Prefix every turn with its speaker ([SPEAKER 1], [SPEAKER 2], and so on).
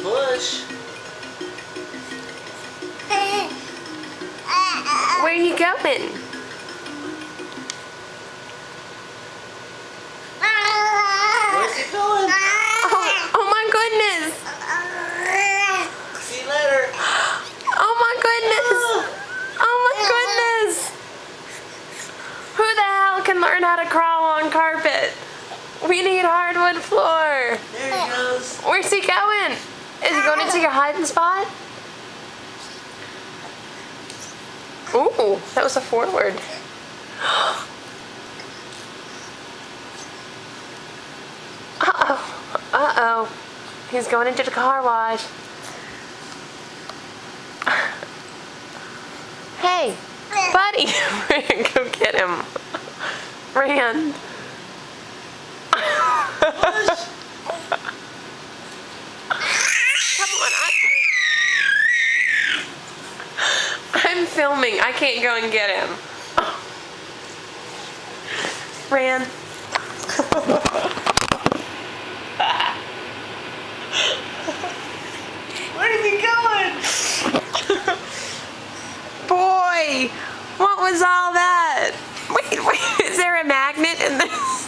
[SPEAKER 1] bush.
[SPEAKER 2] Where are you going?
[SPEAKER 1] Where's he going?
[SPEAKER 2] Oh my goodness!
[SPEAKER 1] See you later.
[SPEAKER 2] Oh my goodness! Oh my goodness! Who the hell can learn how to crawl on carpet? We need hardwood floor.
[SPEAKER 1] There he goes.
[SPEAKER 2] Where's he going? Is he going into your hiding spot? Ooh, that was a forward. Uh-oh. Uh-oh. He's going into the car wash. Hey, buddy. Go get him. Rand. Come on. I'm filming. I can't go and get him. Rand.
[SPEAKER 1] Where is he going?
[SPEAKER 2] Boy, what was all that? Wait, is there a magnet in this?